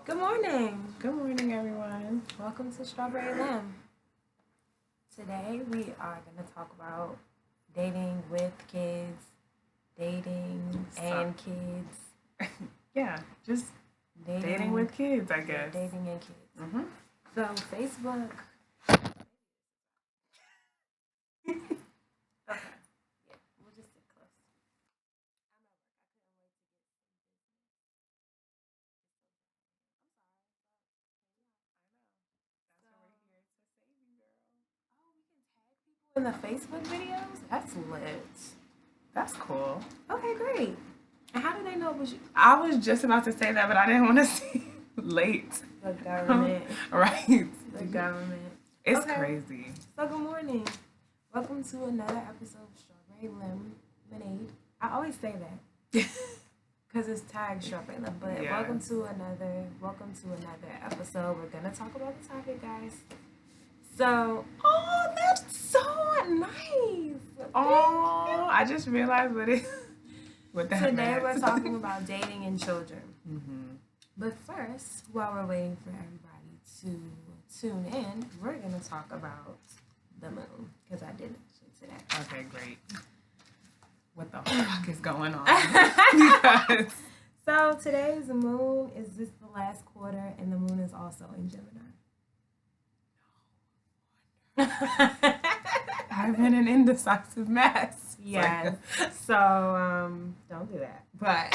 Good morning. Good morning, everyone. Welcome to Strawberry Limb. Today we are going to talk about dating with kids, dating and kids. Yeah, just dating with kids, I guess. Dating and kids. Mm-hmm. So Facebook. Okay. Yeah, we'll just sit close. In the Facebook videos? That's lit. That's cool. Okay, great. And how did they know it was you? I was just about to say that, but I didn't want to see late. The government. Right. The government. It's Okay. crazy. So good morning. Welcome to another episode of Strawberry Lemonade. I always say that because it's tagged Strawberry Lemon. But Yes. welcome to another episode. We're gonna talk about the topic, guys. So, oh, that's so nice. Oh, I just realized what that Today meant. we're talking about dating and children. Mm-hmm. But first, while we're waiting for everybody to tune in, we're gonna talk about the moon because I did mention that. Okay, great. What the fuck is going on? Because So today's moon is just the last quarter, and the moon is also in Gemini. I've been an indecisive mess. Yes. So don't do that. But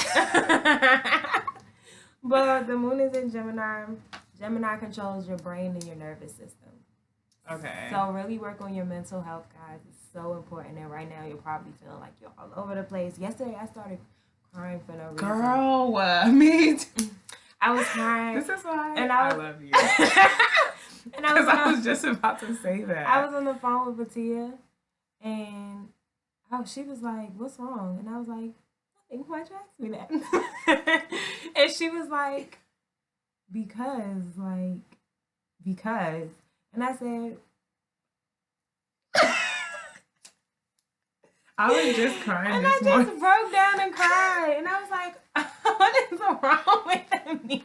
but the moon is in Gemini. Gemini controls your brain and your nervous system. Okay. So really work on your mental health, guys. It's so important. And right now you're probably feeling like you're all over the place. Yesterday I started crying for no reason. Girl, me too. I was crying. This is why And I love you. And Because I was just about to say that. I was on the phone with Batia, and she was like, "What's wrong?" And I was like, "Nothing. Why'd you ask me that?" And she was like, because. And I said, I was just crying and this I just morning. broke down and cried. And I was like, what is wrong with me?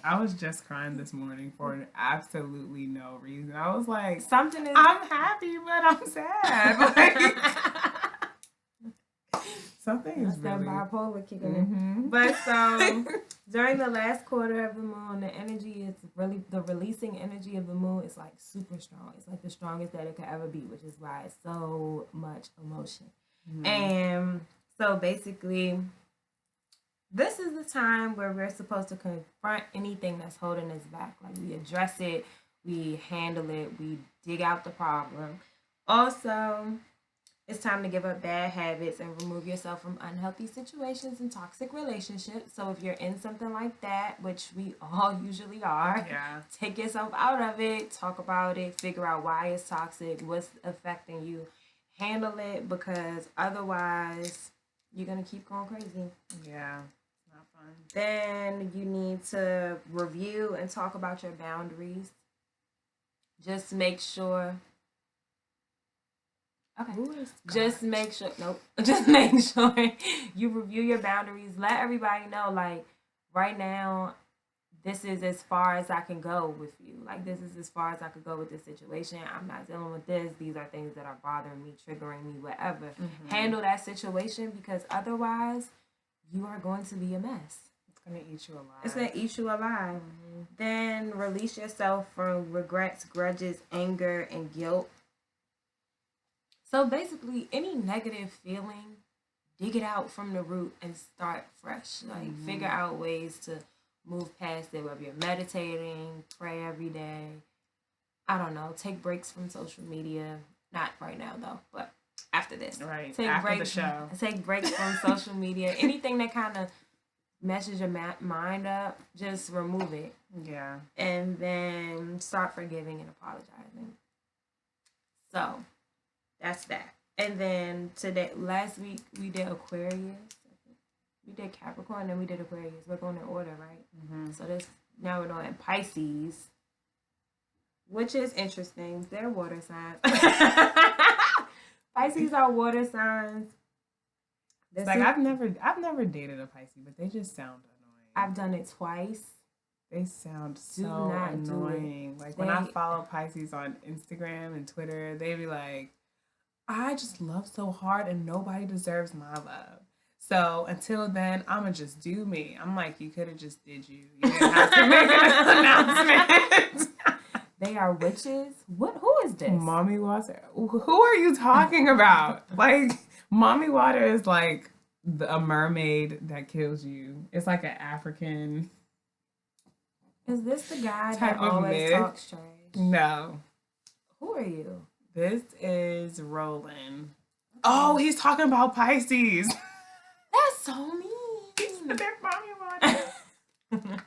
I was just crying this morning for absolutely no reason. I was like, Something is. I'm happy, but I'm sad. Like, something is That's that really... bipolar kicking Mm-hmm. in. But so during the last quarter of the moon, the energy is really the releasing energy of the moon is like super strong. It's like the strongest that it could ever be, which is why it's so much emotion. Mm-hmm. And so basically, this is the time where we're supposed to confront anything that's holding us back. Like we address it, we handle it, we dig out the problem. Also, it's time to give up bad habits and remove yourself from unhealthy situations and toxic relationships. So if you're in something like that, which we all usually are, Yeah. take yourself out of it, talk about it, figure out why it's toxic, what's affecting you, handle it, because otherwise you're going to keep going crazy. Yeah. Not fun. Then you need to review and talk about your boundaries. Just make sure. Okay. Just make sure. Nope. Just make sure you review your boundaries. Let everybody know, like, right now, this is as far as I can go with you. Like, this is as far as I could go with this situation. I'm not dealing with this. These are things that are bothering me, triggering me, whatever. Mm-hmm. Handle that situation because otherwise, you are going to be a mess. It's going to eat you alive. It's going to eat you alive. Mm-hmm. Then release yourself from regrets, grudges, anger, and guilt. So basically, any negative feeling, dig it out from the root and start fresh. Like, figure out ways to move past it, whether you're meditating, pray every day. I don't know, take breaks from social media. Not right now, though, but after this. Right, take after breaks, the show. Take breaks from social media. Anything that kind of messes your mind up, just remove it. Yeah. And then start forgiving and apologizing. So that's that. And then last week we did Aquarius. We did Capricorn and we did Aquarius. We're going in order, right? Mm-hmm. So now we're doing Pisces, which is interesting. They're water signs. Pisces are water signs. It's like I've never dated a Pisces, but they just sound annoying. I've done it twice. They sound Do so not do it. annoying. Like when I follow Pisces on Instagram and Twitter, they be like, I just love so hard and nobody deserves my love. So until then, I'ma just do me. I'm like, you could have just did you. You didn't have to make an announcement. They are witches. What? Who is this? Mommy water. Who are you talking about? Like, mommy water is like a mermaid that kills you. It's like an African. Is this the guy type that of always myth. talks trash? No. Who are you? This is Roland. Oh, he's talking about Pisces. That's so mean. They're mommy water.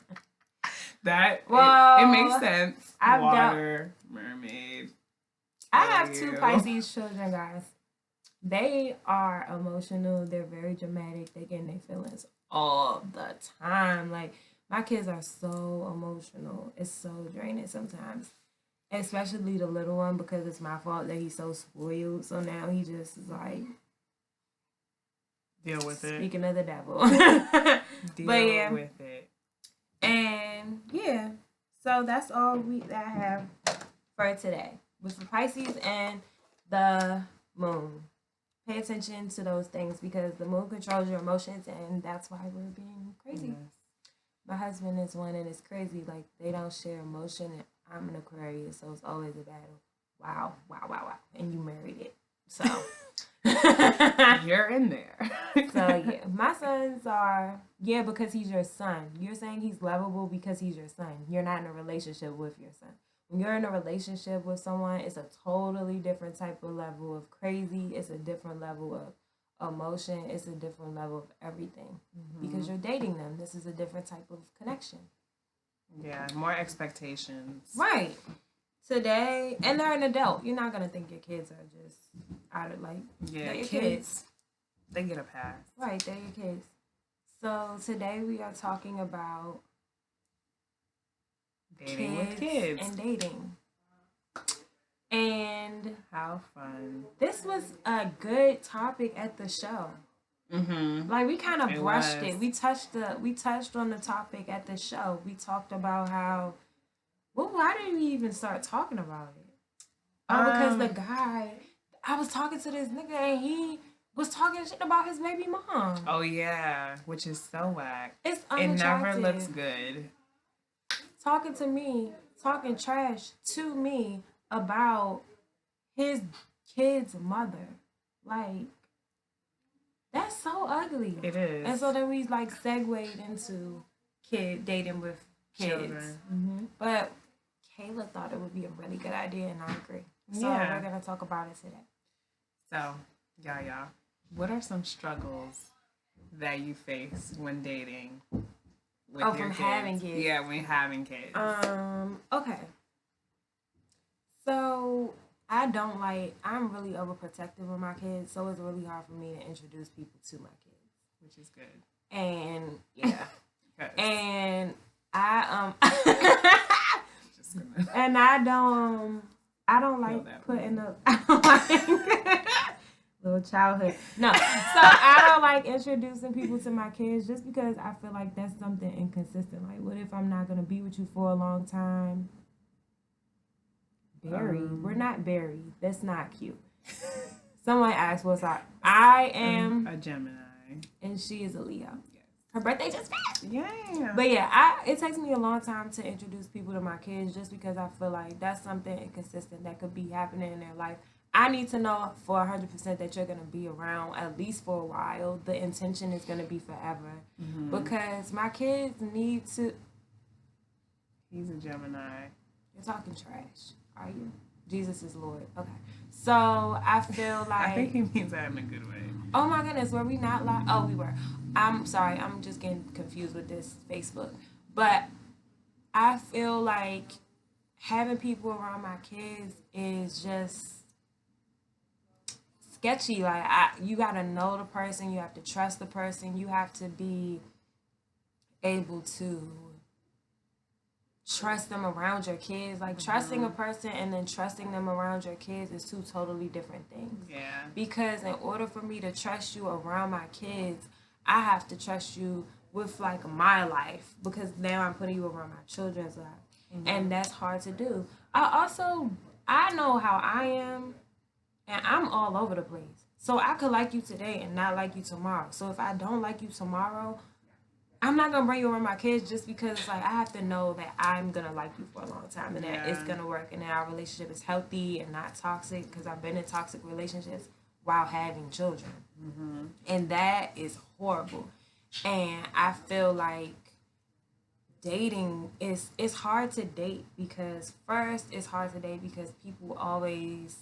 That Well, it makes sense. I've Water, mermaid. I have two Pisces children, guys. They are emotional. They're very dramatic. They get in their feelings all the time. Like, my kids are so emotional. It's so draining sometimes. Especially the little one, because it's my fault that he's so spoiled. So now he just is like, deal with it. Speaking of the devil. Deal with it. And yeah, so that's all that I have for today. With the Pisces and the moon. Pay attention to those things because the moon controls your emotions, and that's why we're being crazy. Yes. My husband is one, and it's crazy. Like, they don't share emotion, and I'm an Aquarius, so it's always a battle. Wow. And you married it. So you're in there. So yeah, my sons are, because he's your son. You're saying he's lovable because he's your son. You're not in a relationship with your son. When you're in a relationship with someone, it's a totally different type of level of crazy. It's a different level of emotion. It's a different level of everything because you're dating them. This is a different type of connection. Yeah, more expectations. Right. Today, and they're an adult. You're not going to think your kids are just out of, like, they're your kids. They get a pass. Right, they're your kids. So today we are talking about dating with kids. And dating. And how fun. This was a good topic at the show. Like, we kind of brushed it. We touched on the topic at the show. We talked about how, why didn't we even start talking about it? Because the guy, I was talking to this nigga and he was talking shit about his baby mom. Oh yeah, which is so whack. It's unattractive. It never looks good. Talking to me, talking trash to me about his kid's mother. Like, that's so ugly. It is. And so then we like segued into dating with kids. But Kayla thought it would be a really good idea, and I agree. So we're gonna talk about it today. So, y'all, what are some struggles that you face when dating with your kids? Having kids? Yeah, when having kids. Okay. So I'm really overprotective with my kids, so it's really hard for me to introduce people to my kids, which is good. And and I and I don't like putting up. I don't like little childhood. No, so I don't like introducing people to my kids just because I feel like that's something inconsistent. Like, what if I'm not gonna be with you for a long time? We're not buried. That's not cute. Someone asked what's up. I am a Gemini, and she is a Leo. Yes. Her birthday just passed. Yeah. But it takes me a long time to introduce people to my kids just because I feel like that's something inconsistent that could be happening in their life. I need to know for 100% that you're gonna be around at least for a while. The intention is gonna be forever because my kids need to. He's a Gemini. You're talking trash. Are you? Jesus is Lord. Okay. So I feel like I think he means that in a good way. Oh my goodness, were we not live? Oh, we were. I'm sorry. I'm just getting confused with this Facebook. But I feel like having people around my kids is just sketchy. Like, you gotta know the person. You have to trust the person. You have to be able to trust them around your kids. Like, trusting a person and then trusting them around your kids is two totally different things. Yeah. Because in order for me to trust you around my kids, I have to trust you with like my life, because now I'm putting you around my children's life. And that's hard to do. I know how I am, and I'm all over the place. So I could like you today and not like you tomorrow. So if I don't like you tomorrow, I'm not gonna bring you around my kids, just because it's like I have to know that I'm gonna like you for a long time and that it's gonna work and that our relationship is healthy and not toxic. Because I've been in toxic relationships while having children, and that is horrible. And I feel like dating is, it's hard to date, because first it's hard to date because people always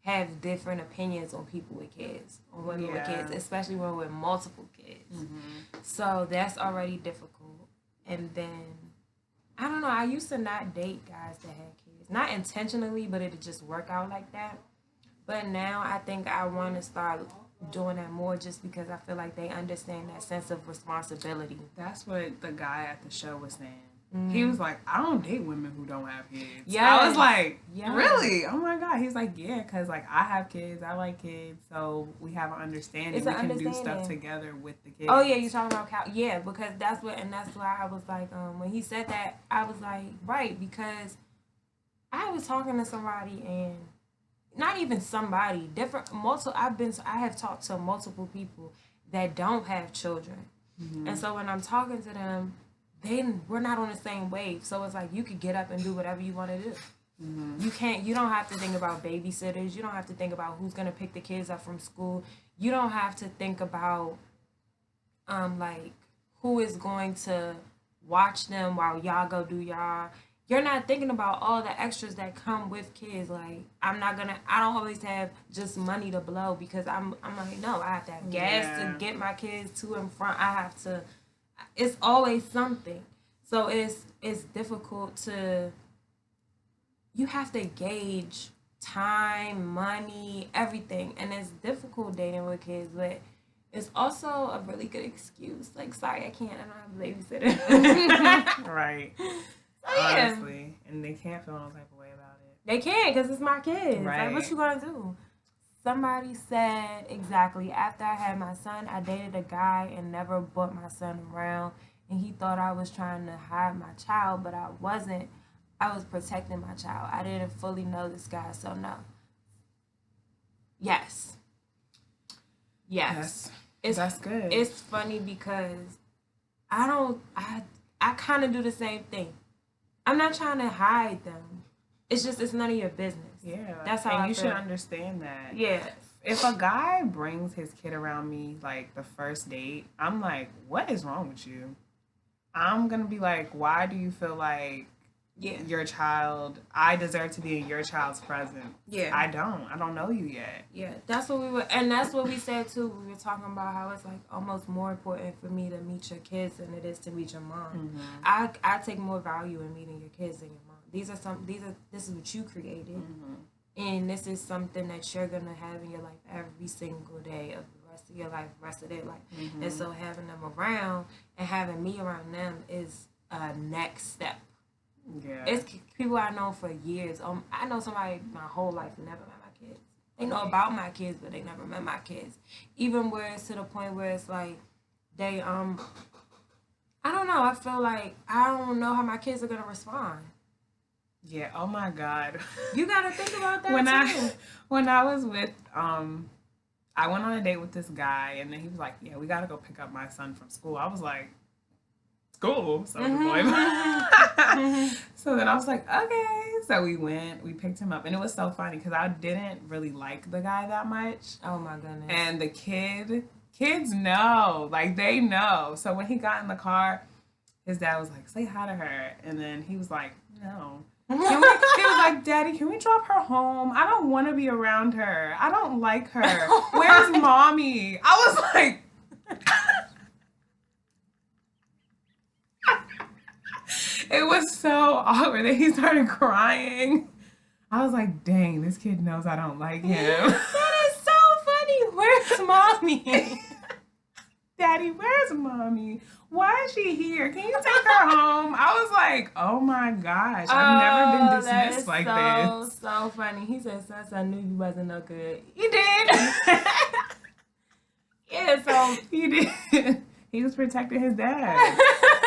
have different opinions on people with kids, on women with kids, especially when with multiple kids. So that's already difficult. And then I don't know, I used to not date guys that had kids, not intentionally, but it would just work out like that. But now I think I want to start doing that more, just because I feel like they understand that sense of responsibility. That's what the guy at the show was saying. He was like, I don't date women who don't have kids. Yeah, I was like, really? Oh my God. He's like, yeah, because like I have kids, I like kids, so we have an understanding. We can do stuff together with the kids. Oh yeah, you talking about yeah, because that's why I was like, when he said that, I was like, right, because I was talking to somebody, and not even somebody, different multiple. I have talked to multiple people that don't have children, and so when I'm talking to them, we're not on the same wave. So it's like you could get up and do whatever you want to do. You don't have to think about babysitters. You don't have to think about who's gonna pick the kids up from school. You don't have to think about like who is going to watch them while y'all go do y'all. You're not thinking about all the extras that come with kids. Like I don't always have just money to blow, because I'm like, no, I have to have gas to get my kids to and from. It's always something. So it's difficult to, you have to gauge time, money, everything. And it's difficult dating with kids, but it's also a really good excuse. Like, sorry, I don't have a babysitter. Right. So, yeah. Honestly. And they can't feel no type of way about it. They can't, because it's my kids. Right. Like, what you gonna do? Somebody said, exactly, after I had my son, I dated a guy and never brought my son around. And he thought I was trying to hide my child, but I wasn't. I was protecting my child. I didn't fully know this guy, so no. Yes. That's good. It's funny because I kind of do the same thing. I'm not trying to hide them. It's just, it's none of your business. Yeah. That's how you should understand that. Yeah. If a guy brings his kid around me, like, the first date, I'm like, what is wrong with you? I'm going to be like, why do you feel like your child, I deserve to be in your child's presence? Yeah. I don't know you yet. Yeah, that's what we said too. We were talking about how it's like almost more important for me to meet your kids than it is to meet your mom. I take more value in meeting your kids than your mom. This is what you created. And this is something that you're going to have in your life every single day of the rest of your life, rest of their life. And so having them around and having me around them is a next step. Yeah. It's people I know for years. I know somebody my whole life who never met my kids. They know about my kids, but they never met my kids. Even where it's to the point where it's like they I don't know. I feel like I don't know how my kids are gonna respond. Yeah. Oh my God. You gotta think about that when I was with I went on a date with this guy, and then he was like, "Yeah, we gotta go pick up my son from school." I was like, "School?" So so then I was like, "Okay." So we went, we picked him up, and it was so funny because I didn't really like the guy that much. Oh my goodness! And the kids know, like they know. So when he got in the car, his dad was like, "Say hi to her," and then he was like, "No." He was like, "Daddy, can we drop her home? I don't want to be around her. I don't like her. Where's mommy?" I was like, it was so awkward that he started crying. I was like, dang, this kid knows I don't like him. That is so funny. Where's mommy? Daddy, where's mommy? Why is she here? Can you take her home? I was like, oh my gosh, I've never been dismissed like this. So funny. He said, "Sus, I knew you wasn't no good." He did. Yeah, so he did. He was protecting his dad.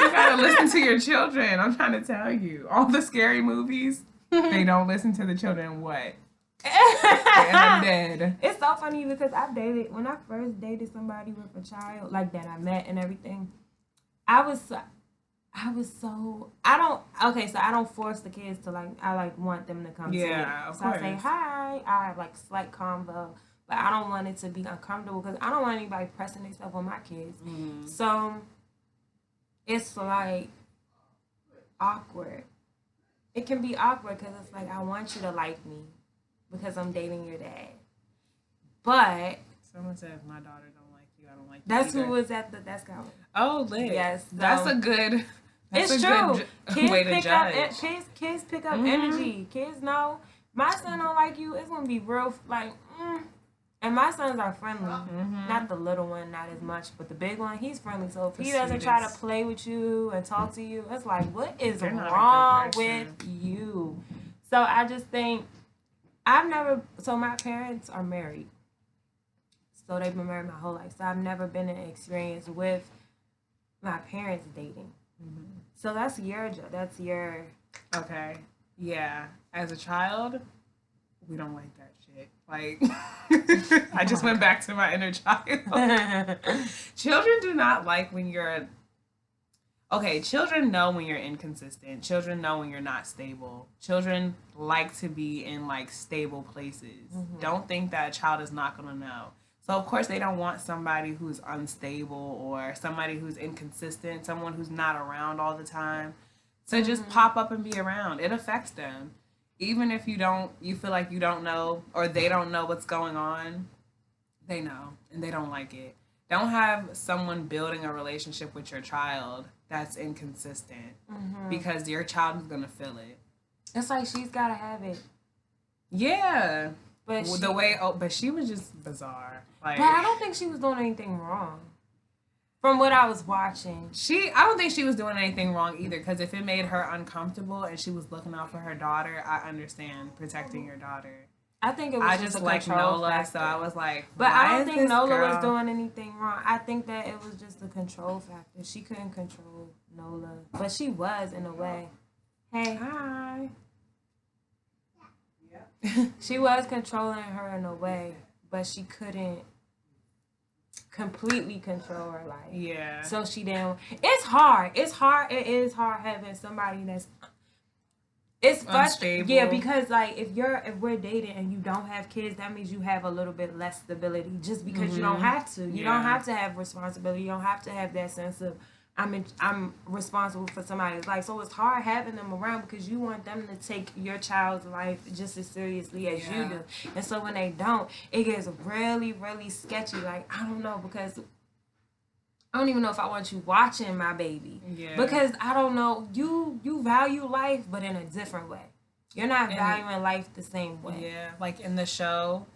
You gotta listen to your children. I'm trying to tell you. All the scary movies, they don't listen to the children. What? They end up dead. It's so funny because when I first dated somebody with a child like that I met and everything, I was so, I don't force the kids to I want them to come to me. Of so course. I say hi, I have like slight convo, but I don't want it to be uncomfortable because I don't want anybody pressing themselves on my kids. Mm-hmm. So it's like awkward. It can be awkward because it's like I want you to like me because I'm dating your dad. But someone said if my daughter don't like you, I don't like you. That's either. who was at the desk out. Oh, lit. Yes, so that's a good. That's it's a true. Good Kids way to pick judge. up. Kids pick up energy. Kids know my son don't like you. It's gonna be real And my sons are friendly. Not the little one, not as much, but the big one, he's friendly. So if he doesn't try to play with you and talk to you, it's like, what is wrong with you? So I just think so my parents are married. So they've been married my whole life. So I've never been in an experience with my parents dating. So that's your. Okay. Yeah. As a child, we don't like that shit. Like, I just went back to my inner child. Children do not like when you're. Okay, children know when you're inconsistent. Children know when you're not stable. Children like to be in like stable places. Don't think that a child is not gonna know. So of course they don't want somebody who's unstable or somebody who's inconsistent, someone who's not around all the time to just pop up and be around. It affects them. Even if you feel like you don't know or they don't know what's going on, they know and they don't like it. Don't have someone building a relationship with your child that's inconsistent because your child is going to feel it. It's like she's got to have it. Yeah. But she was just bizarre. Like, but I don't think she was doing anything wrong. From what I was watching. I don't think she was doing anything wrong either, because if it made her uncomfortable and she was looking out for her daughter, I understand protecting your daughter. I think it was just a control Nola, factor. so I was like, but I don't think Nola was doing anything wrong. I think that it was just a control factor. She couldn't control Nola, but she was in a way. Hey, hi. She was controlling her in a way, but she couldn't completely control her life. Yeah. So she didn't. It's hard. It is hard having somebody that's. It's frustrating. Yeah, because like if we're dating and you don't have kids, that means you have a little bit less stability. Just because you don't have to. You don't have to have responsibility. You don't have to have that sense of I'm responsible for somebody's life. So it's hard having them around because you want them to take your child's life just as seriously as you do. And so when they don't, it gets really, really sketchy. Like, I don't know, because I don't even know if I want you watching my baby. Yeah. Because I don't know, you value life, but in a different way. You're not valuing life the same way. Yeah, like in the show,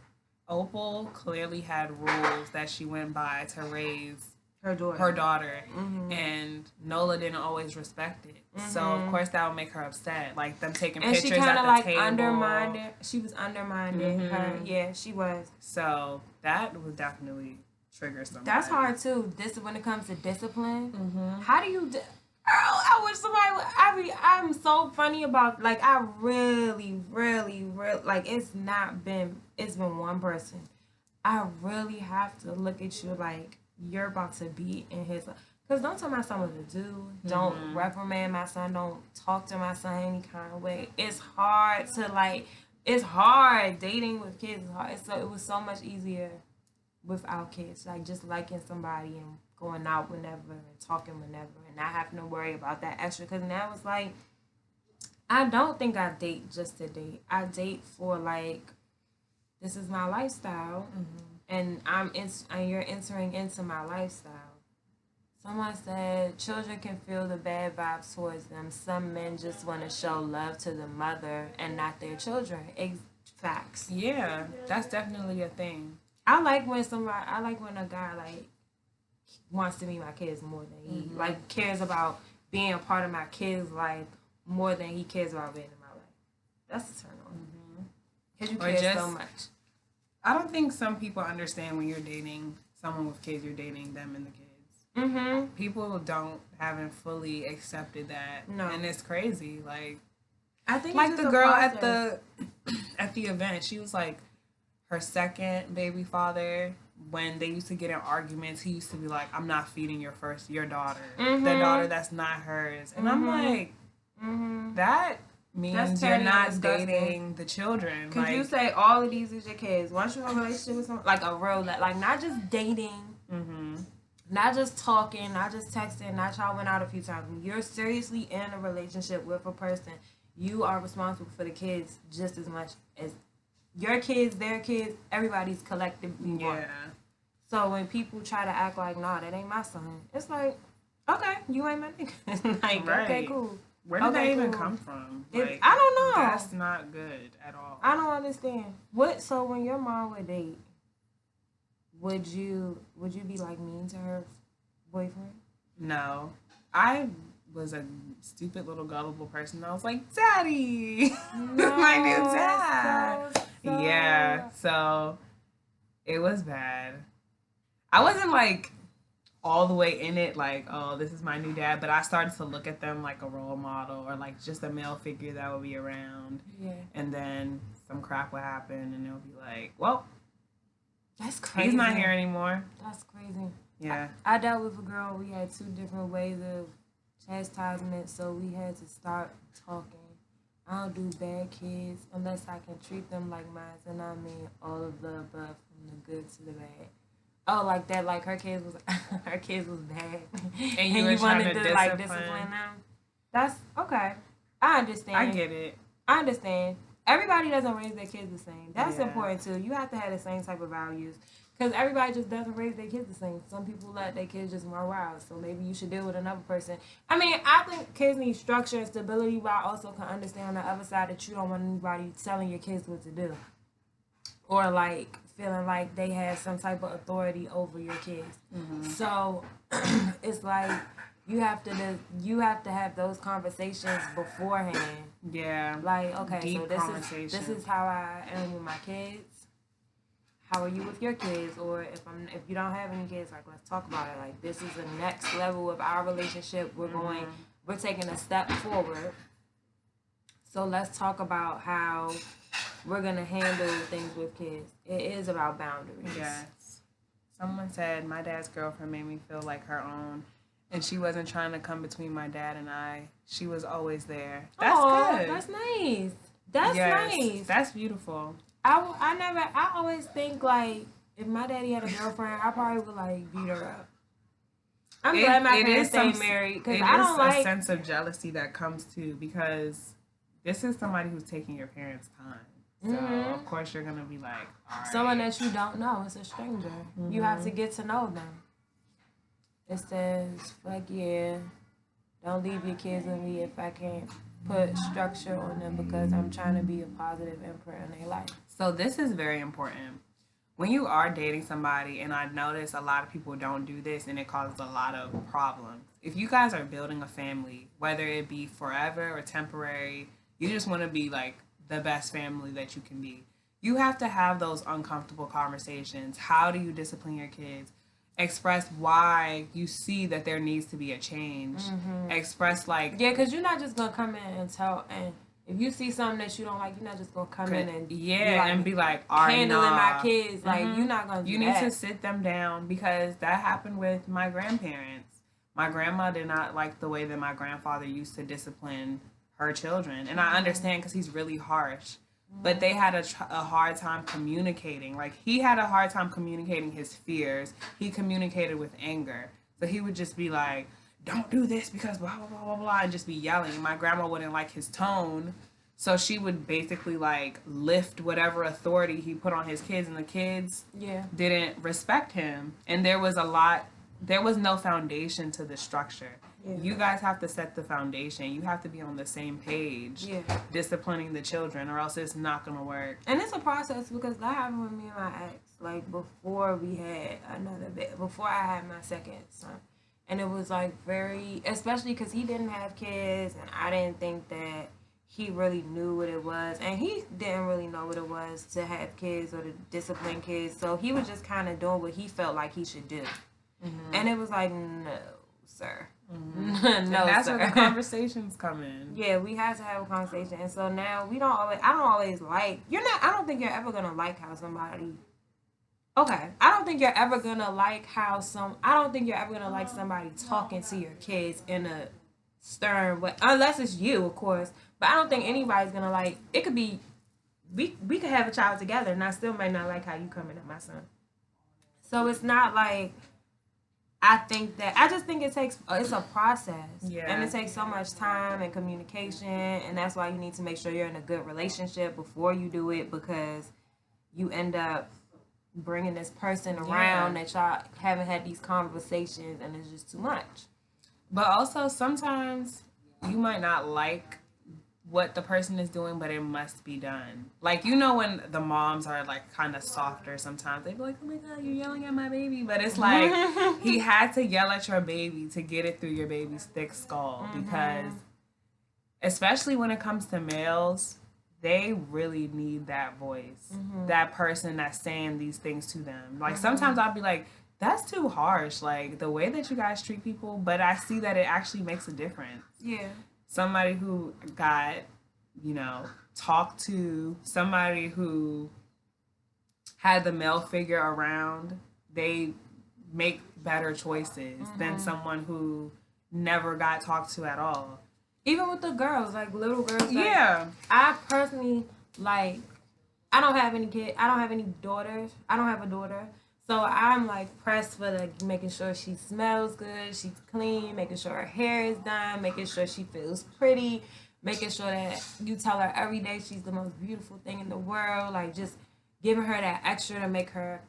Opal clearly had rules that she went by to raise her daughter, and Nola didn't always respect it. So of course that would make her upset. Like them taking pictures at the table. And she kind of like she was undermining her. Yeah, she was. So that would definitely trigger something. That's hard too. When it comes to discipline. How do you? I wish somebody would. I'm so funny about, like, I really, really, like, it's been one person. I really have to look at you like you're about to be in his. Because don't tell my son what to do. Don't reprimand my son. Don't talk to my son any kind of way. It's hard to, like, it's hard. Dating with kids is hard. So it was so much easier without kids. Like, just liking somebody and going out whenever and talking whenever and not having to worry about that extra. Because now it's like, I don't think I date just to date. I date for, like, this is my lifestyle. And you're entering into my lifestyle. Someone said children can feel the bad vibes towards them. Some men just want to show love to the mother and not their children. Facts. Yeah, that's definitely a thing. I like when a guy like wants to meet my kids more than he like cares about being a part of my kids' life more than he cares about being in my life. That's a turn on. Because you care so much. I don't think some people understand when you're dating someone with kids, you're dating them and the kids. Mm-hmm. People haven't fully accepted that. No. And it's crazy. I think it's Like just the a girl process. at the event, she was like her second baby father, when they used to get in arguments, he used to be like, I'm not feeding your daughter. The daughter Mm-hmm. that's not hers. And I'm Mm-hmm. like, Mm-hmm. that That's means you're petty and not disgusting. dating the children. Cause you say all of these is your kids. Once you're in a relationship with someone, like a real, like not just dating, mm-hmm. not just talking, not just texting, not y'all went out a few times. When you're seriously in a relationship with a person, you are responsible for the kids just as much as your kids, their kids, everybody's collectively one. Yeah. So when people try to act like, nah, that ain't my son, it's like, okay, you ain't my nigga. Like, Right. okay, cool. Where did Okay, that even cool. come from? I don't know. That's not good at all. I don't understand. So when your mom would date, would you be like mean to her boyfriend? No. I was a stupid little gullible person. I was like, Daddy, No, my new dad. so Yeah, so it was bad. I wasn't like all the way in it, like, oh, this is my new dad, but I started to look at them like a role model or like just a male figure that would be around. Yeah. And then some crap would happen and they'll be like, well, That's crazy. he's not here anymore. That's crazy. Yeah. I dealt with a girl. We had two different ways of chastisement, so we had to start talking. I don't do bad kids unless I can treat them like mine, and I mean all of the above, from the good to the bad. Oh, like that, like her kids was her kids was bad, And you were trying wanted to like discipline. discipline them. That's okay. I understand. I get it. I understand. Everybody doesn't raise their kids the same. That's Yeah. important too. You have to have the same type of values. Because everybody just doesn't raise their kids the same. Some people let their kids just run wild. So maybe you should deal with another person. I mean, I think kids need structure and stability, but I also can understand on the other side that you don't want anybody telling your kids what to do. Or like feeling like they have some type of authority over your kids. Mm-hmm. So it's like you have to have those conversations beforehand. Yeah. Like, okay, Deep so conversation. this is how I am with my kids. How are you with your kids? Or if you don't have any kids, like, let's talk about it. Like, this is the next level of our relationship. We're taking a step forward. So let's talk about how we're gonna handle things with kids. It is about boundaries. Yes. Someone said my dad's girlfriend made me feel like her own, and she wasn't trying to come between my dad and I. She was always there. That's good. That's nice. That's nice. That's beautiful. I always think like if my daddy had a girlfriend, I probably would like beat her up. I'm glad my parents stayed married because I don't like a sense of jealousy that comes too, because this is somebody who's taking your parents' time. So of course you're gonna be like, all right. Someone that you don't know. It's a stranger. Mm-hmm. You have to get to know them. It says, "Fuck yeah, don't leave your kids with me if I can't put structure on them because I'm trying to be a positive imprint in their life." So this is very important. When you are dating somebody, and I notice a lot of people don't do this, and it causes a lot of problems. If you guys are building a family, whether it be forever or temporary, you just want to be like the best family that you can be. You have to have those uncomfortable conversations. How do you discipline your kids? Express why you see that there needs to be a change. Mm-hmm. Express like... Yeah, because you're not just going to come in and tell... And if you see something that you don't like, you're not just going to come in and... Yeah, and be like, all right, handling my kids. Like, you're not going to do that. You need to sit them down, because that happened with my grandparents. My grandma did not like the way that my grandfather used to discipline her children. And I understand, because he's really harsh. But they had a hard time communicating. Like, he had a hard time communicating his fears. He communicated with anger. So he would just be like, don't do this because blah, blah, blah, blah, blah, and just be yelling. And my grandma wouldn't like his tone. So she would basically, like, lift whatever authority he put on his kids. And the kids didn't respect him. And there was no foundation to the structure. Yeah. You guys have to set the foundation. You have to be on the same page, disciplining the children, or else it's not going to work. And it's a process, because that happened with me and my ex, like before we had before I had my second son. And it was like very, especially because he didn't have kids, and I didn't think that he really knew what it was. And he didn't really know what it was to have kids or to discipline kids. So he was just kind of doing what he felt like he should do. And it was like, no, sir. Mm-hmm. No, and that's sir. where the conversations come in. Yeah, we had to have a conversation. And so now I don't always like, I don't think you're ever going to like how somebody, okay, I don't think you're ever going to like I don't think you're ever going to like somebody talking to your kids in a stern way, unless it's you, of course. But I don't think anybody's going to like, it could be, we could have a child together and I still might not like how you coming at my son. So it's not like, I just think it's a process. Yeah. And it takes so much time and communication. And that's why you need to make sure you're in a good relationship before you do it, because you end up bringing this person around that y'all haven't had these conversations and it's just too much. But also sometimes you might not like what the person is doing, but it must be done. Like, when the moms are like kind of softer sometimes, they be like, oh my God, you're yelling at my baby. But it's like, he had to yell at your baby to get it through your baby's thick skull. Because especially when it comes to males, they really need that voice. That person that's saying these things to them. Like, sometimes I'll be like, that's too harsh. Like, the way that you guys treat people, but I see that it actually makes a difference. Yeah. Somebody who got, talked to, somebody who had the male figure around, they make better choices than someone who never got talked to at all. Even with the girls, like little girls. Like, yeah. I personally, like, I don't have any kids. I don't have any daughters. I don't have a daughter. So I'm like pressed for making sure she smells good, she's clean, making sure her hair is done, making sure she feels pretty, making sure that you tell her every day she's the most beautiful thing in the world, like just giving her that extra to make her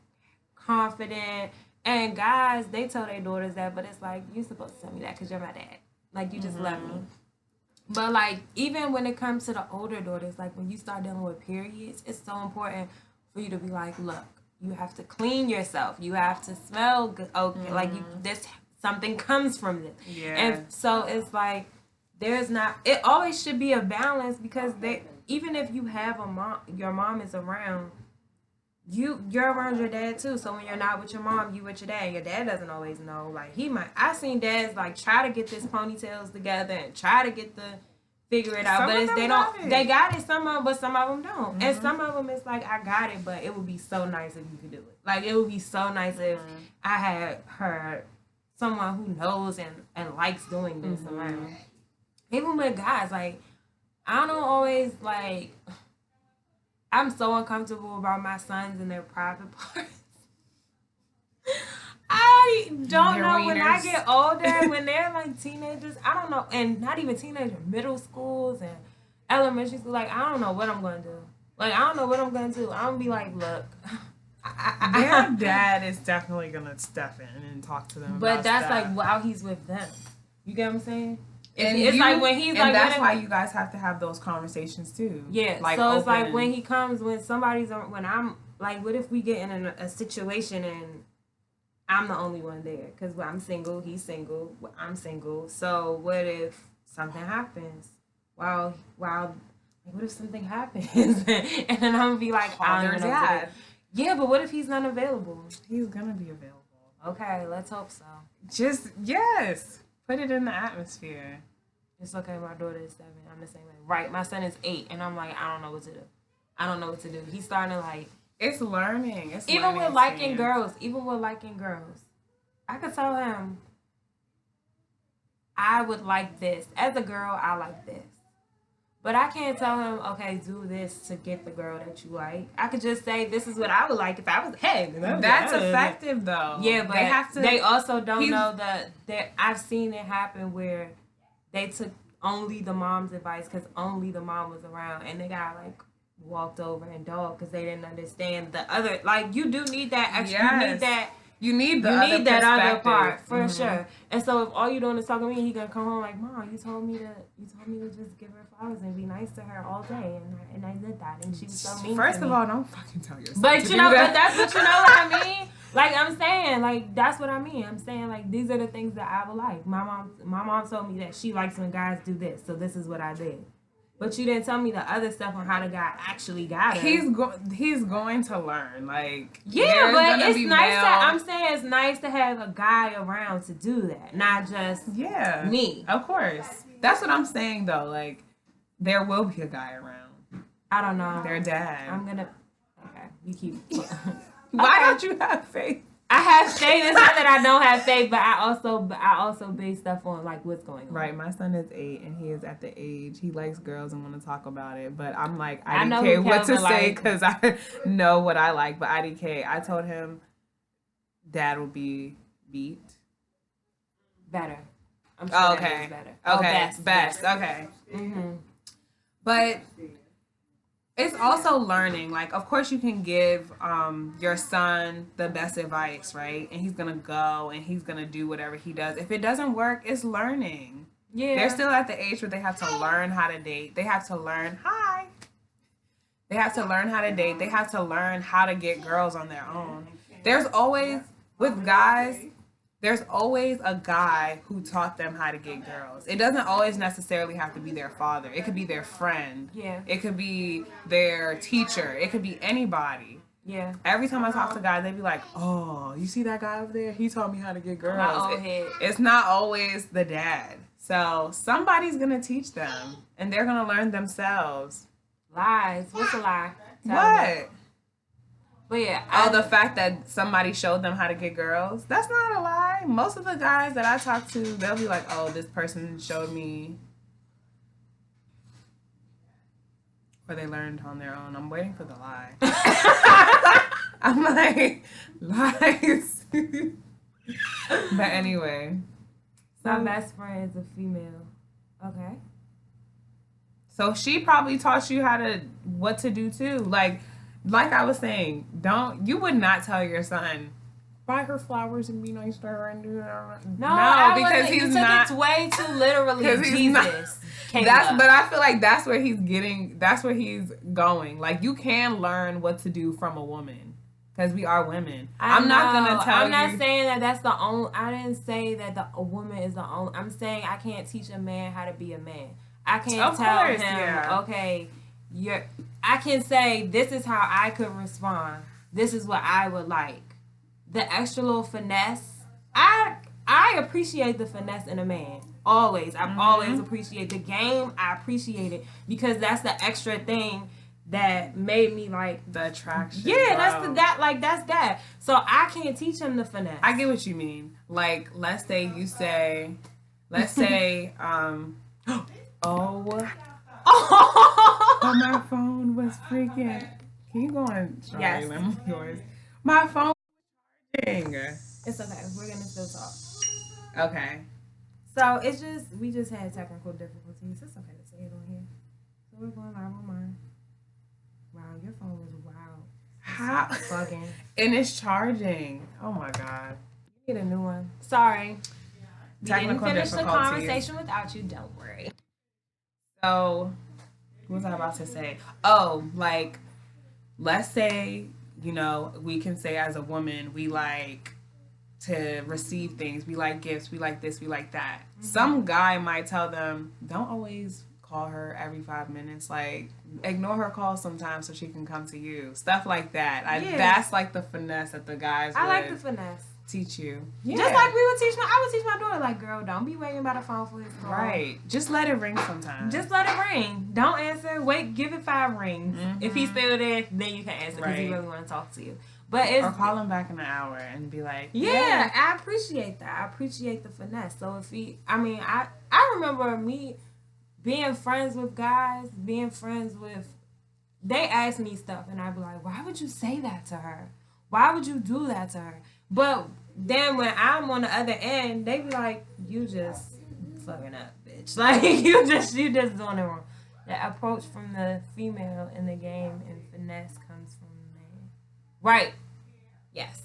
confident. And guys, they tell their daughters that, but it's like, you're supposed to tell me that because you're my dad. Like, you just love me. But like, even when it comes to the older daughters, like when you start dealing with periods, it's so important for you to be like, look, you have to clean yourself. You have to smell good. Okay, like something comes from this. Yeah. And so it's like it always should be a balance, because even if you have your mom is around, you're around your dad too. So when you're not with your mom, you with your dad. Your dad doesn't always know. Like, I've seen dads like try to get this ponytails together and try to get figure it out, but they got it, some of them don't. And some of them, it's like, I got it, but it would be so nice if you could do it. Like, it would be so nice if I had someone who knows and likes doing this around. Even with guys, like, I don't always, like, I'm so uncomfortable about my sons and their private parts. I don't know, when I get older, when they're like teenagers, I don't know, and not even teenagers, middle schools and elementary school, like, I don't know what I'm going to do. Like, I don't know what I'm going to do. I'm going to be like, look. Their dad is definitely going to step in and talk to them. But that's stuff. Like while he's with them. You get what I'm saying? And it's like when he's like, that's why you guys have to have those conversations too. Yeah. Like, so it's like when he comes, when I'm like, what if we get in a situation and I'm the only one there? Because I'm single, he's single, I'm single. So what if something happens? What if something happens? And then I'm gonna be like, their dad. Yeah, but what if he's not available? He's gonna be available. Okay, let's hope so. Yes. Put it in the atmosphere. It's okay, my daughter is 7. I'm the same way. Right, my son is 8, and I'm like, I don't know what to do. He's starting to like... It's learning. Even with liking girls, I could tell him, I would like this. As a girl, I like this. But I can't tell him, okay, do this to get the girl that you like. I could just say, this is what I would like if I was, hey. That's effective, though. Yeah, but they also don't know that I've seen it happen where they took only the mom's advice because only the mom was around, and they got, like, walked over and dogged because they didn't understand the other. Like, you do need that extra. Yes. You need that other part for sure. And so if all you're doing is talking to me, he gonna come home like, Mom, you told me to just give her flowers and be nice to her all day, and I did that, and she was so mean. First of all, don't fucking tell yourself. But but that's what you know what I mean. Like, I'm saying, like, that's what I mean. I'm saying, like, these are the things that I would like. My mom told me that she likes when guys do this, so this is what I did. But you didn't tell me the other stuff on how the guy actually got her. He's going to learn. Like, yeah, but it's nice I'm saying it's nice to have a guy around to do that, not just me. Of course, that's what I'm saying though. Like, there will be a guy around. I don't know. Their dad. I'm gonna. Okay, you keep. Why don't you have faith? I have faith. It's not that I don't have faith, but I also base stuff on like what's going on. Right. My son is 8, and he is at the age he likes girls and want to talk about it. But I'm like, IDK, what to say because I know what I like. But IDK, I told him, Dad will be beat. Better. I'm sure okay. Better. Okay. Best. Okay. Mm-hmm. But it's also learning. Like, of course, you can give your son the best advice, right? And he's going to go and he's going to do whatever he does. If it doesn't work, it's learning. Yeah. They're still at the age where they have to learn how to date. They have to learn, They have to learn how to date. They have to learn how to get girls on their own. There's always, with guys, there's always a guy who taught them how to get girls. It doesn't always necessarily have to be their father. It could be their friend. Yeah. It could be their teacher. It could be anybody. Yeah. Every time I talk to guys, they be like, "Oh, you see that guy over there? He taught me how to get girls." It's not always the dad. So somebody's going to teach them, and they're going to learn themselves. Lies. What's a lie? What? But yeah, the fact that somebody showed them how to get girls, that's not a lie. Most of the guys that I talk to, they'll be like, "Oh, this person showed me," or they learned on their own. I'm waiting for the lie. I'm like, lies. But anyway. My best friend is a female. Okay. So she probably taught you what to do too. Like I was saying, you would not tell your son, buy her flowers and be nice to her and do that. No, because he's not. It way too literally. Jesus. But I feel like that's where he's going. Like, you can learn what to do from a woman because we are women. I'm not gonna tell you. I'm not saying that that's the only. I didn't say that a woman is the only. I'm saying I can't teach a man how to be a man. I can't tell him, okay, I can say, this is how I could respond. This is what I would like. The extra little finesse. I appreciate the finesse in a man. Always. I've always appreciated the game. I appreciate it because that's the extra thing that made me like the attraction. Yeah, that's that. So I can't teach him the finesse. I get what you mean. Like, let's say oh, my phone was freaking. Can you go on? Yes. Yours. My phone was charging. It's okay. We're gonna still talk. Okay. So we just had technical difficulties. It's okay to say it on here. So we're going live on mine. Wow, your phone was wild. How? Bugging. And it's charging. Oh my God. Get a new one. Sorry. We technical didn't finish the conversation without you. Don't worry. So, what was I about to say? Oh, like, let's say, we can say as a woman, we like to receive things. We like gifts. We like this. We like that. Mm-hmm. Some guy might tell them, don't always call her every 5 minutes. Like, ignore her calls sometimes so she can come to you. Stuff like that. That's like the finesse that the guys would like the finesse. Teach you. Yeah. Just like I would teach my daughter, like, girl, don't be waiting by the phone for his call. Right. Just let it ring sometimes. Just let it ring. Don't answer. Wait, give it 5 rings. Mm-hmm. If he's still there, then you can answer because he really want to talk to you. Or call him back in an hour and be like, yeah, I appreciate that. I appreciate the finesse. So if I remember me being friends with guys, they ask me stuff and I'd be like, why would you say that to her? Why would you do that to her? But then when I'm on the other end, they be like, you just fucking up, bitch. Like, you just doing it wrong. The approach from the female in the game and finesse comes from the man. Right. Yes.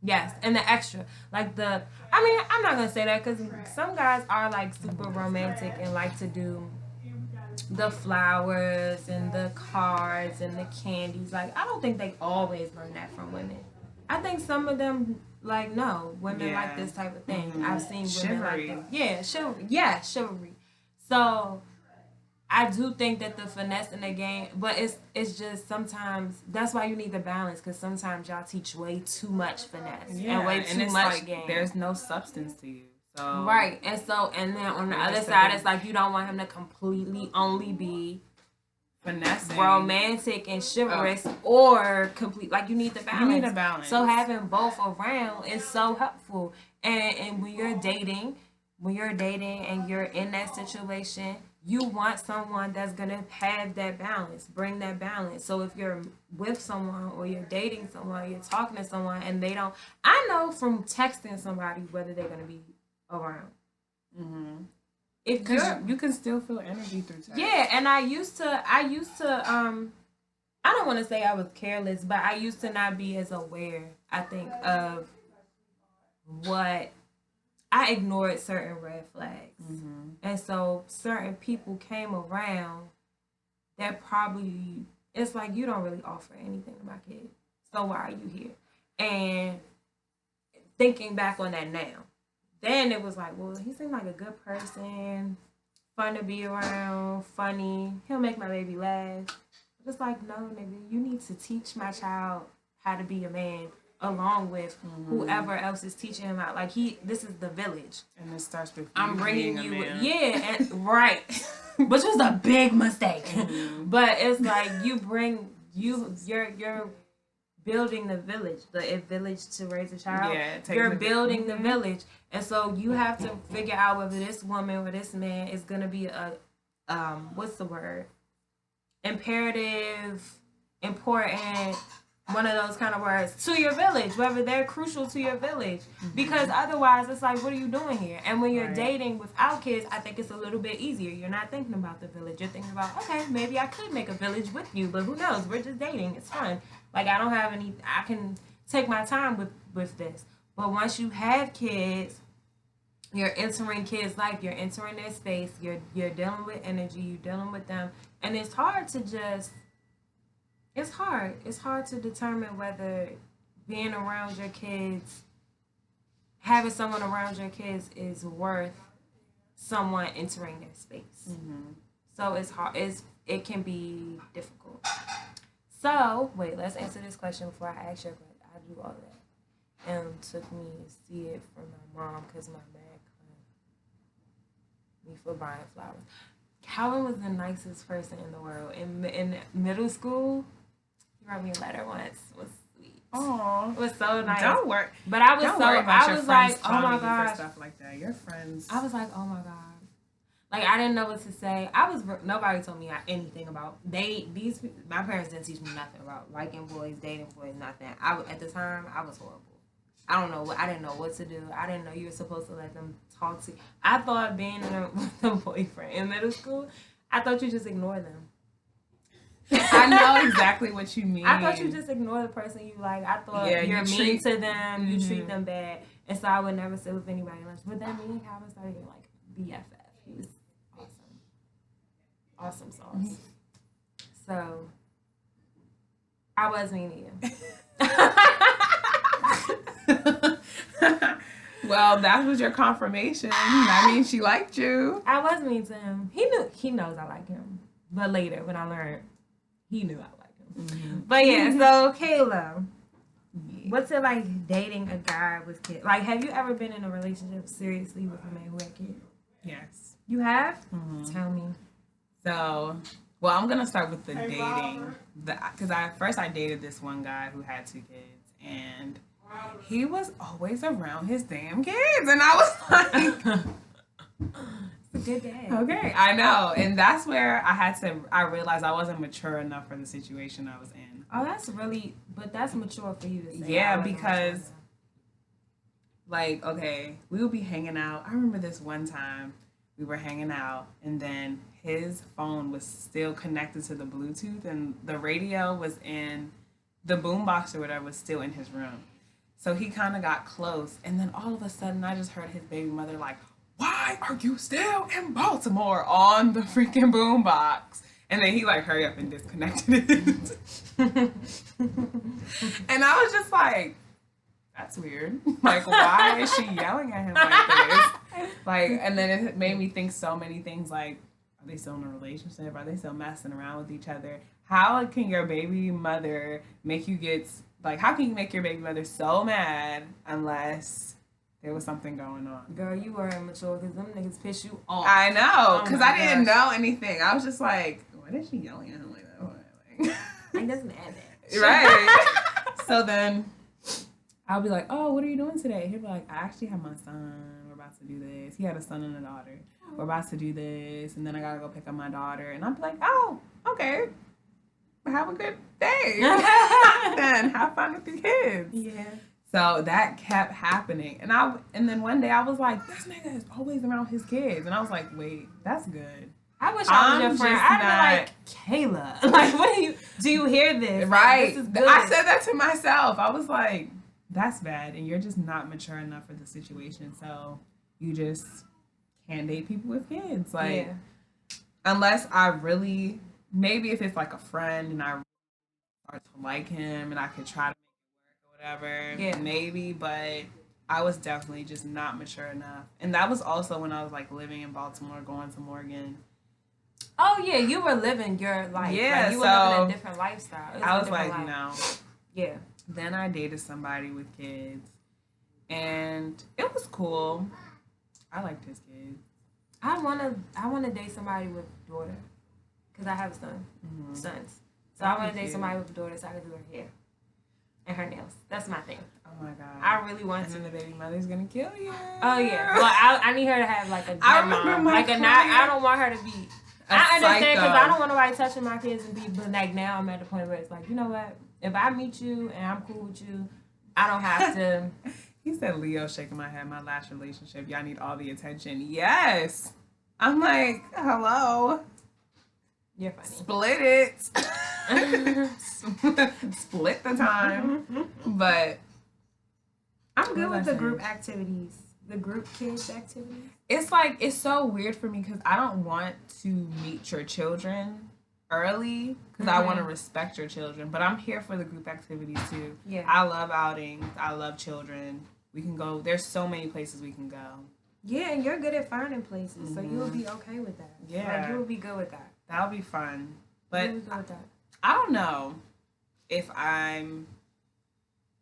Yes. And the extra. Like I'm not going to say that because some guys are like super romantic and like to do the flowers and the cards and the candies. Like, I don't think they always learn that from women. I think some of them, like, no, women like this type of thing. Mm-hmm. I've seen women like this. Yeah, chivalry. So, I do think that the finesse in the game, but it's just sometimes that's why you need the balance because sometimes y'all teach way too much finesse and way too it's much like game. there's no substance to you. So right, and then on the other side, it's like you don't want him to completely only be finessing, romantic and chivalrous, or complete. Like you need the balance. You need a balance. So having both around is so helpful. And when you're dating, and you're in that situation, you want someone that's gonna have that balance, bring that balance. So if you're with someone or you're dating someone, you're talking to someone, and they don't, I know from texting somebody whether they're gonna be around. Mm-hmm. If you can still feel energy through text. Yeah, and I used to I don't want to say I was careless, but I used to not be as aware, I think, of what I ignored certain red flags. Mm-hmm. And so certain people came around that probably, it's like you don't really offer anything to my kid. So why are you here? And thinking back on that now, then it was like, well, he seemed like a good person, fun to be around, funny. He'll make my baby laugh. Just like, no, nigga, you need to teach my child how to be a man along with whoever else is teaching him how. Like this is the village. And it starts with I'm bringing you, yeah, and right, which was a big mistake. But it's like you're building the village, the village to raise a child. Yeah, you're building the village, and so you have to figure out whether this woman or this man is gonna be a what's the word? Imperative, important, one of those kind of words to your village, whether they're crucial to your village. Because otherwise it's like, what are you doing here? And when you're dating without kids, I think it's a little bit easier. You're not thinking about the village. You're thinking about, okay, maybe I could make a village with you, but who knows? We're just dating. It's fun. Like I don't have any, I can take my time with this. But once you have kids, you're entering kids' life, you're entering their space, you're dealing with energy, you're dealing with them. And it's hard to just, it's hard to determine whether being around your kids, having someone around your kids is worth someone entering their space. Mm-hmm. So it's hard, it can be difficult. So, wait, let's answer this question before I ask your question. I do all that. And it took me to see it from my mom because my dad claimed me for buying flowers. Calvin was the nicest person in the world. In middle school, he wrote me a letter once. It was sweet. Aww. It was so nice. Don't worry. But I was I was like, oh my gosh. Stuff like that. Your friends. I was like, oh my God. Like, I didn't know what to say. Nobody told me anything about, my parents didn't teach me nothing about liking boys, dating boys, nothing. At the time, I was horrible. I didn't know what to do. I didn't know you were supposed to let them talk to you. I thought being with a boyfriend in middle school, I thought you just ignore them. I know exactly what you mean. I thought you just ignore the person you like. I thought you're mean to them, you treat them bad. And so I would never sit with anybody else. But then me and Calvin started getting like BFF. He was awesome sauce. Mm-hmm. So I was mean to you. Well, that was your confirmation. That means she liked you. I was mean to him. He knows I like him. But later, when I learned, he knew I liked him. Mm-hmm. But yeah, so Kayla, what's it like dating a guy with kids? Like, have you ever been in a relationship seriously with a man who had kids? Yes. You have? Mm-hmm. Tell me. So, well, I'm gonna start with the dating. Because first I dated this one guy who had 2 kids, and he was always around his damn kids, and I was like, it's a good dad. Okay, I know, and that's where I realized I wasn't mature enough for the situation I was in. Oh, that's mature for you to say. Yeah, because, like, okay, we would be hanging out. I remember this one time we were hanging out, and then his phone was still connected to the Bluetooth, and the radio was in the boombox or whatever was still in his room. So he kind of got close, and then all of a sudden, I just heard his baby mother like, "Why are you still in Baltimore?" on the freaking boombox. And then he like hurry up and disconnected it. And I was just like, that's weird. Like, why is she yelling at him like this? Like, and then it made me think so many things like, Are they still in a relationship? Are they still messing around with each other? How can your baby mother make you get, like, how can you make your baby mother so mad unless there was something going on? Girl, you were immature because them niggas piss you off. I know, because I didn't gosh. know anything. I was just like, what is she yelling at him like that? Like, doesn't add that. Right. So then I'll be like, oh, what are you doing today? He'll be like, I actually have my son. We're about to do this. He had a son and a daughter. We're about to do this. And then I got to go pick up my daughter. And I'm like, oh, okay. Have a good day. Then have fun with the kids. Yeah. So that kept happening. And then one day I was like, this nigga is always around his kids. And I was like, wait, that's good. I wish I was your friend. I'd be like, Kayla, like, what do you hear this? Right. Like, this is good. I said that to myself. I was like, that's bad. And you're just not mature enough for the situation. So you just can't date people with kids. Like, unless I really, maybe if it's like a friend and I start to like him and I could try to make it work or whatever, maybe, but I was definitely just not mature enough. And that was also when I was like living in Baltimore, going to Morgan. Oh yeah, you were living your life. Yeah, like, you were living a different lifestyle. I was like, no. Yeah. Then I dated somebody with kids, and it was cool. I liked his kids. I wanna date somebody with a daughter, cause I have a son, sons. So I wanna date somebody with a daughter so I can do her hair and her nails. That's my thing. Oh my god. I really want and to. then the baby mother's gonna kill you. Oh yeah. Well, I need her to have like a good mom. Like a not. I don't want her to be. I understand because I don't want nobody touching my kids and be. But like now I'm at the point where it's like, you know what? If I meet you and I'm cool with you, I don't have to. He said, Leo shaking my head, my last relationship. Y'all need all the attention. Yes. I'm like, hello. You're funny. Split it. Split the time. But I'm good with the group activities. The group kids activities. It's like, it's so weird for me because I don't want to meet your children early because I want to respect your children, but I'm here for the group activities too. Yeah. I love outings. I love children. We can go. There's so many places we can go. Yeah, and you're good at finding places, so you'll be okay with that. Yeah. Like, you'll be good with that. That'll be fun. But You'll be good with that. I don't know if I'm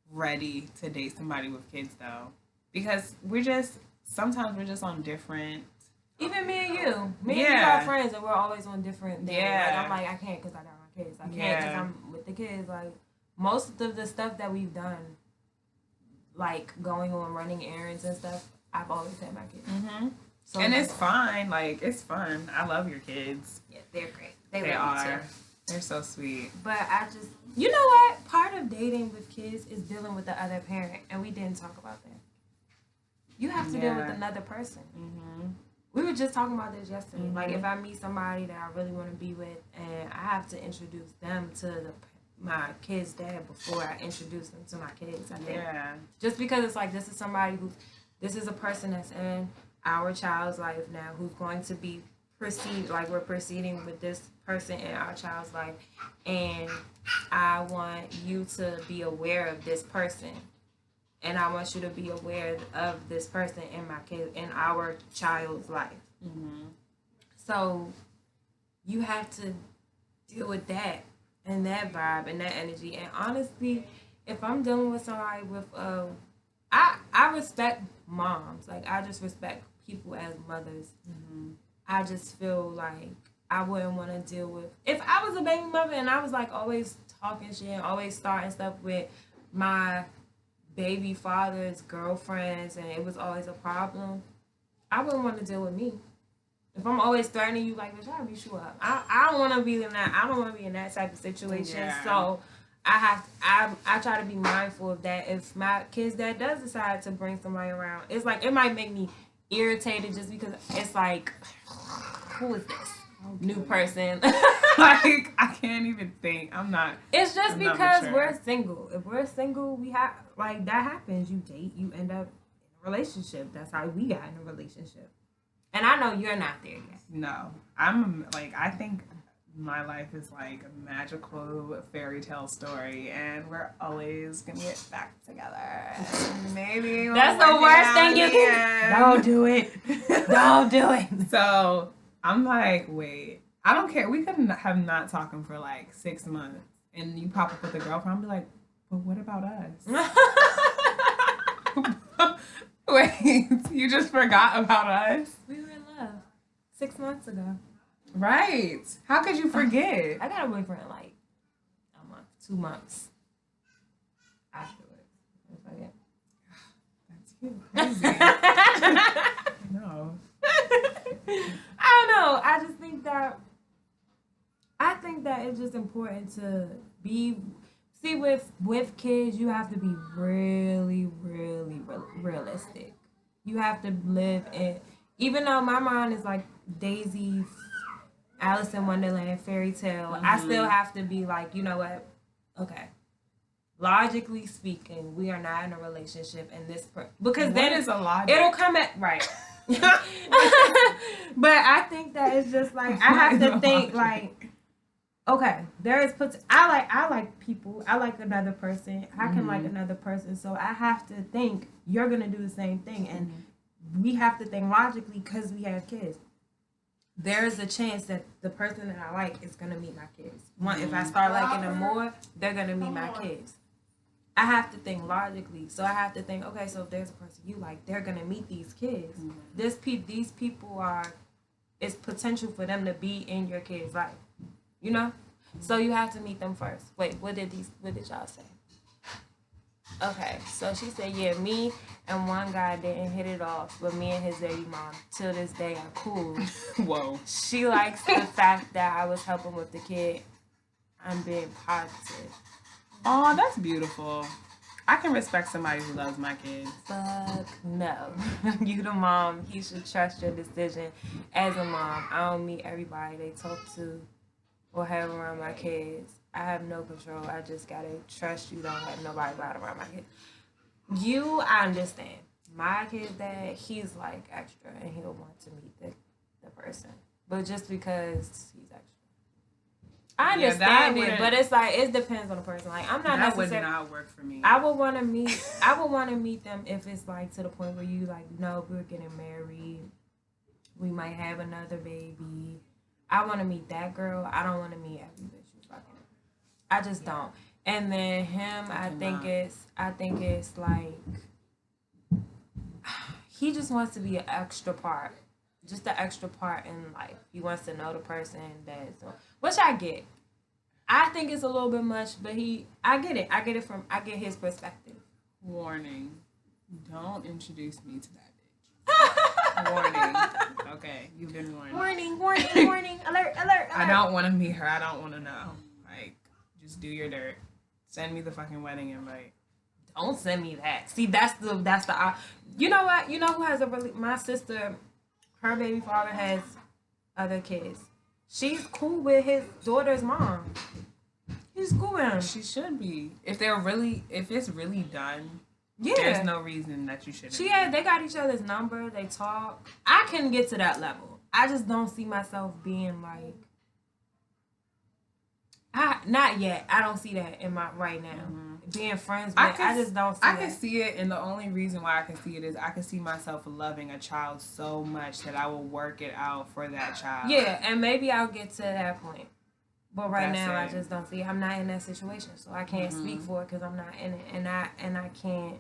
ready to date somebody with kids though, because sometimes we're just on different. Even me and you. Me and you are friends, and we're always on different days. Yeah. Like, I'm like, I can't because I got my kids. I can't because I'm with the kids. Like, most of the stuff that we've done, like going on running errands and stuff, I've always had my kids. Mm-hmm. So and it's fun. Like, it's fun. I love your kids. Yeah, they're great. They are. They're so sweet. But I just, you know what? Part of dating with kids is dealing with the other parent, and we didn't talk about that. You have to deal with another person. Mm-hmm. We were just talking about this yesterday. Mm-hmm. Like, if I meet somebody that I really want to be with, and I have to introduce them to my kid's dad before I introduce them to my kids, I think. Yeah. Just because it's like, this is a person that's in our child's life now who's going to be we're proceeding with this person in our child's life, and I want you to be aware of this person. And I want you to be aware of this person in our child's life. Mm-hmm. So you have to deal with that and that vibe and that energy. And honestly, if I'm dealing with somebody with, I respect moms. Like, I just respect people as mothers. Mm-hmm. I just feel like I wouldn't want to deal with, if I was a baby mother and I was like always talking shit and always starting stuff with my baby father's girlfriends, and it was always a problem, I wouldn't want to deal with me. If I'm always threatening you, like, bitch, I'll beat you up. I don't want to be in that. I don't want to be in that type of situation. Yeah. So I try to be mindful of that. If my kid's dad does decide to bring somebody around, it's like, it might make me irritated just because it's like, who is this new person? Like, I can't even think. It's just because we're single. If we're single, we have, like, that happens. You date, you end up in a relationship. That's how we got in a relationship. And I know you're not there yet. No. I think my life is like a magical fairy tale story, and we're always gonna get back together. Maybe that's the worst thing you can. Don't do it. Don't do it. So I'm like, wait, I don't care. We could have not talking for like 6 months, and you pop up with a girlfriend. I'll be like, but what about us? Wait, you just forgot about us? We were in love 6 months ago. Right. How could you forget? I got a boyfriend like a month, 2 months afterwards. That's you. Crazy. No. I don't know. I think that it's just important to be see with kids. You have to be really realistic. You have to live in. Even though my mind is like Daisy, Alice in Wonderland, fairy tale, I still have to be like, you know what? Okay. Logically speaking, we are not in a relationship, and because what then is a logic? it'll come at right. But I think that it's just like I have to think like, okay, there is I like people. I like another person. I can like another person. So I have to think you're gonna do the same thing, and we have to think logically because we have kids. There's a chance that the person that I like is gonna meet my kids. If I start liking them more, they're gonna meet my kids. I have to think logically. So I have to think, okay, so if there's a person you like, they're gonna meet these kids. These people it's potential for them to be in your kids' life. You know? So you have to meet them first. Wait, what did y'all say? Okay, so she said, yeah, me and one guy didn't hit it off, but me and his baby mom, till this day, are cool. Whoa. She likes the fact that I was helping with the kid. I'm being positive. Oh, that's beautiful. I can respect somebody who loves my kids. Fuck no. You the mom. You should trust your decision. As a mom, I don't meet everybody they talk to or have around my kids. I have no control. I just gotta trust you don't have nobody around my kids. I understand. My kid's dad, he's like extra and he'll want to meet the person. But just because he's extra. I understand it, but it's like it depends on the person. Like I'm not that necessarily. That would not work for me. I would want to meet them if it's like to the point where you like, no, we're getting married. We might have another baby. I want to meet that girl. I don't want to meet every bitch who's fucking. I just don't. And then him, I think it's like he just wants to be an extra part. Just the extra part in life. He wants to know the person which I get. I think it's a little bit much, but I get it. I get his perspective. Warning. Don't introduce me to that bitch. Warning. Okay, you've been warned. Warning. Alert. I don't want to meet her. I don't want to know. Like, just do your dirt. Send me the fucking wedding invite. Don't send me that. See, that's the you know what? You know who has my sister, her baby father has other kids. She's cool with his daughter's mom. He's cool with him. She should be. If it's really done, yeah. There's no reason that you shouldn't. They got each other's number. They talk. I can get to that level. I just don't see myself being like. Not yet. I don't see that in my right now. Being friends with, I just don't see I can see it, and the only reason why I can see it is I can see myself loving a child so much that I will work it out for that child. Yeah, and maybe I'll get to that point. But right now, I just don't see it. I'm not in that situation, so I can't speak for it because I'm not in it, and I can't.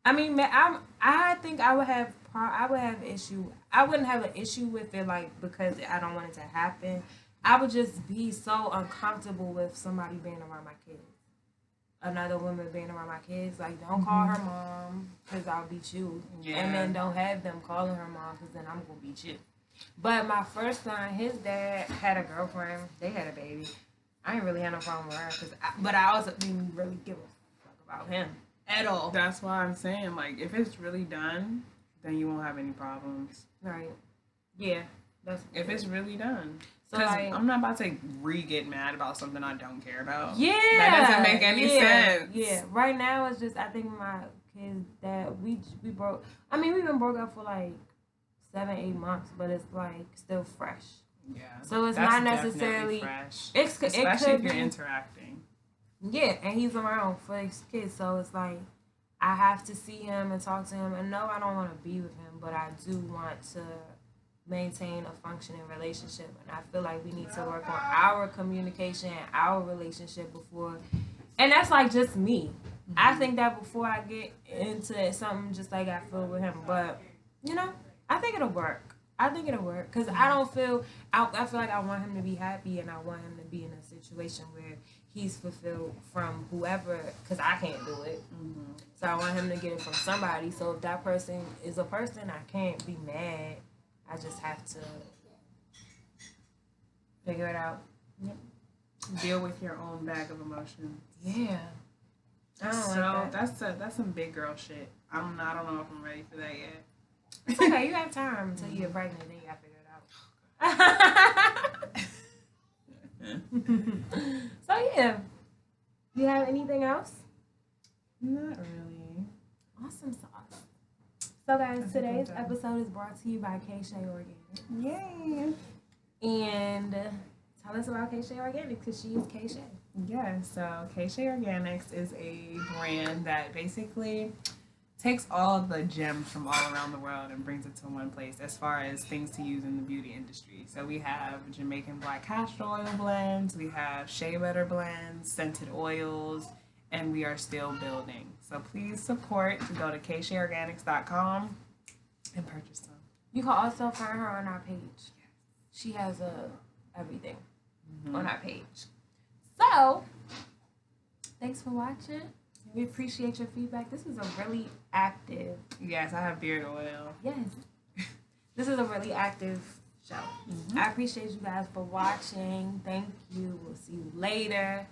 I mean, I think I would have issue. I wouldn't have an issue with it, like, because I don't want it to happen. I would just be so uncomfortable with somebody being around my kids. Another woman being around my kids. Like, don't call her mom because I'll beat you. Yeah. And then don't have them calling her mom because then I'm going to beat you. But my first son, his dad had a girlfriend. They had a baby. I didn't really have no problem with her. But I also didn't really give a fuck about him at all. That's why I'm saying, like, if it's really done, then you won't have any problems. Right. Yeah. If it's really done. So like, I'm not about to get mad about something I don't care about. Yeah. That doesn't make any sense. Yeah. Right now, it's just, I think my kids that we broke, I mean, we've been broke up for like 7-8 months, but it's like still fresh. Yeah. So it's not necessarily fresh. Especially if you're interacting. Yeah, and he's around for his kids, so it's like I have to see him and talk to him. And no, I don't want to be with him, but I do want to maintain a functioning relationship. And I feel like we need to work on our communication and our relationship before. And that's like just me. I think that before I get into something just like I feel with him. But, you know, I think it'll work. I think it'll work. Because I don't feel, I feel like I want him to be happy and I want him to be in a situation where he's fulfilled from whoever, because I can't do it. So I want him to get it from somebody. So if that person is a person, I can't be mad. I just have to figure it out. Yep. Deal with your own bag of emotions. Yeah. I don't So like that. that's some big girl shit. I don't know if I'm ready for that yet. It's okay. You have time until you get pregnant, then you gotta figure it out. So yeah. You have anything else? Not really. Awesome sauce. So guys, today's episode is brought to you by K-Shay Organic. Yay! And tell us about K-Shay Organics because she is K-Shay. Yeah, so K-Shay Organics is a brand that basically takes all the gems from all around the world and brings it to one place as far as things to use in the beauty industry. So we have Jamaican black castor oil blends, we have shea butter blends, scented oils, and we are still building. So please support to go to kshayorganics.com and purchase them. You can also find her on our page. She has everything on our page. So, thanks for watching. We appreciate your feedback. This is a really active. Yes, I have beard oil. Yes. This is a really active show. I appreciate you guys for watching. Thank you. We'll see you later.